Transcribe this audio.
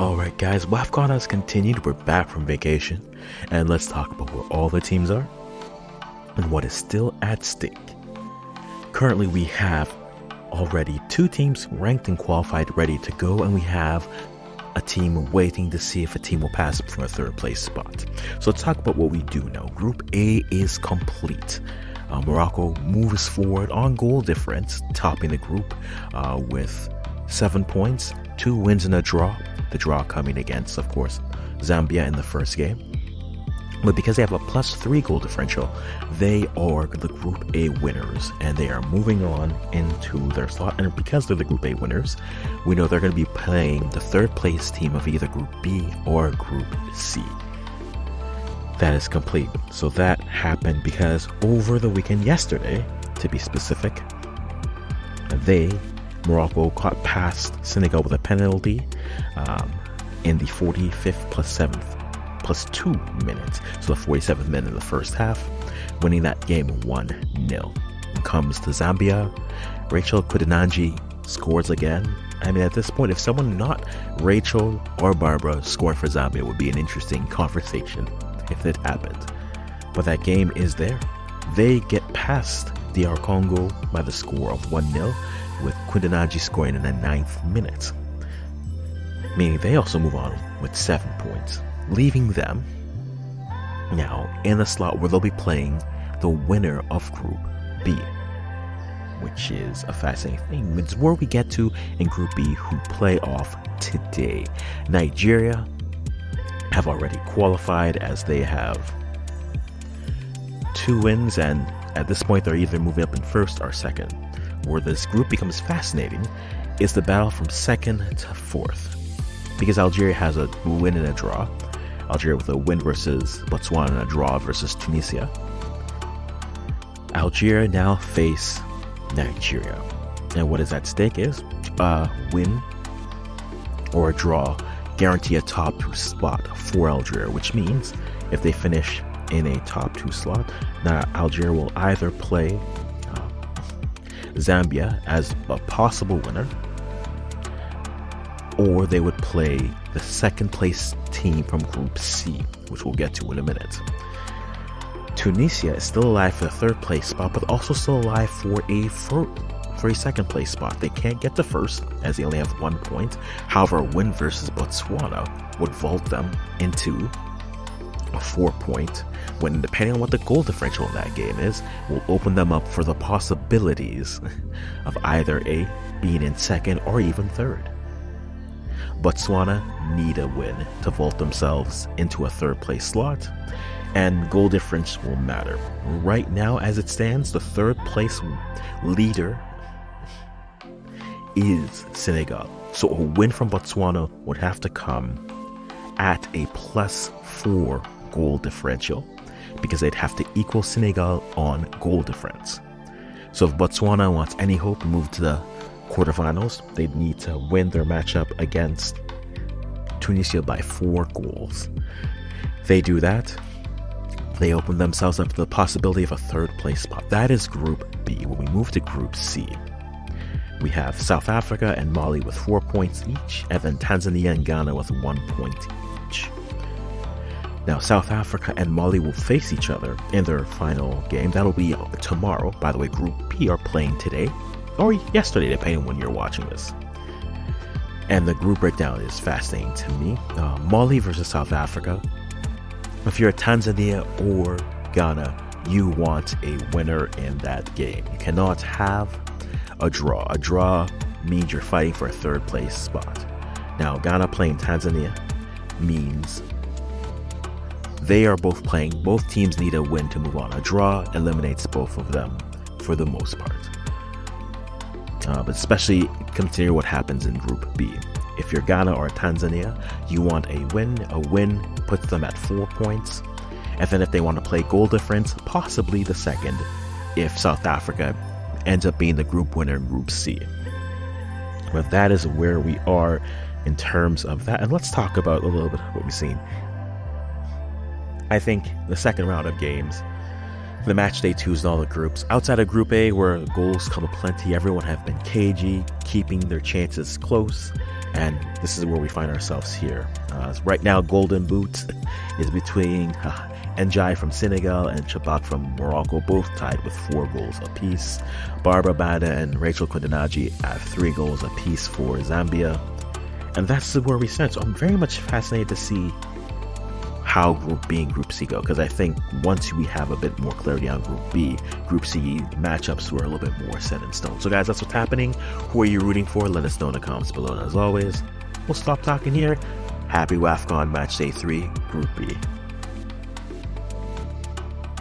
Alright guys, WAFCON has continued. We're back from vacation, and let's talk about where all the teams are and what is still at stake. Currently we have already 2 teams ranked and qualified ready to go, and we have a team waiting to see if a team will pass up for a 3rd place spot. So let's talk about what we do know. Group A is complete. Morocco moves forward on goal difference, topping the group with 7 points, 2 wins and a draw. The draw coming against, of course, Zambia in the first game. But because they have a +3 goal differential, they are the Group A winners, and they are moving on into their slot. And because they're the Group A winners, we know they're going to be playing the 3rd place team of either Group B or Group C. That is complete. So that happened because over the weekend, yesterday, to be specific, Morocco caught past Senegal with a penalty in the 45th plus 2 minutes. So the 47th minute in the first half, winning that game 1-0. Comes to Zambia. Rachel Kudananji scores again. I mean, at this point, if someone not Rachel or Barbara scored for Zambia, it would be an interesting conversation if it happened. But that game is there. They get past DR Congo by the score of 1-0, with Kudananji scoring in the 9th minute. Meaning they also move on with 7 points, leaving them now in a slot where they'll be playing the winner of Group B, which is a fascinating thing. It's where we get to in Group B, who play off today. Nigeria have already qualified, as they have 2 wins, and at this point they're either moving up in 1st or 2nd. Where this group becomes fascinating is the battle from 2nd to 4th, because Algeria has a win and a draw. Algeria with a win versus Botswana and a draw versus Tunisia. Algeria now face Nigeria, and what is at stake is a win or a draw guarantee a top 2 spot for Algeria, which means if they finish in a top 2 slot, now Algeria will either play Zambia as a possible winner, or they would play the 2nd place team from Group C, which we'll get to in a minute. Tunisia is still alive for the 3rd place spot, but also still alive for a 2nd place spot. They can't get to 1st as they only have 1 point. However, a win versus Botswana would vault them into a 4-point win. Depending on what the goal differential in that game is, will open them up for the possibilities of either being in 2nd or even 3rd. Botswana need a win to vault themselves into a 3rd place slot, and goal difference will matter. Right now, as it stands, the 3rd place leader is Senegal. So a win from Botswana would have to come at a +4 goal differential, because they'd have to equal Senegal on goal difference. So if Botswana wants any hope to move to the quarterfinals, they'd need to win their matchup against Tunisia by 4 goals. They do that, they open themselves up to the possibility of a 3rd place spot. That is Group B. When we move to Group C, we have South Africa and Mali with 4 points each, and then Tanzania and Ghana with 1 point each. Now, South Africa and Mali will face each other in their final game. That'll be tomorrow. By the way, Group B are playing today, or yesterday, depending on when you're watching this. And the group breakdown is fascinating to me. Mali versus South Africa. If you're Tanzania or Ghana, you want a winner in that game. You cannot have a draw. A draw means you're fighting for a 3rd place spot. Now, Ghana playing Tanzania means they are both playing. Both teams need a win to move on. A draw eliminates both of them for the most part. But especially consider what happens in Group B. If you're Ghana or Tanzania, you want a win. A win puts them at 4 points. And then if they want to play goal difference, possibly the 2nd, if South Africa ends up being the group winner in Group C. But that is where we are in terms of that. And let's talk about a little bit of what we've seen. I think the 2nd round of games The match day 2 is in all the groups. Outside of Group A, where goals come aplenty, everyone have been cagey, keeping their chances close, and this is where we find ourselves here. Right now, Golden Boot is between Njai from Senegal and Chabak from Morocco, both tied with 4 goals apiece. Barbara Bada and Rachel Kundanaji have 3 goals apiece for Zambia, and that's where we stand. So I'm very much fascinated to see how Group B and Group C go, because I think once we have a bit more clarity on Group B, Group C matchups were a little bit more set in stone. So guys, that's what's happening. Who are you rooting for? Let us know in the comments below. And as always, we'll stop talking here. Happy WAFCON Match Day 3, Group B.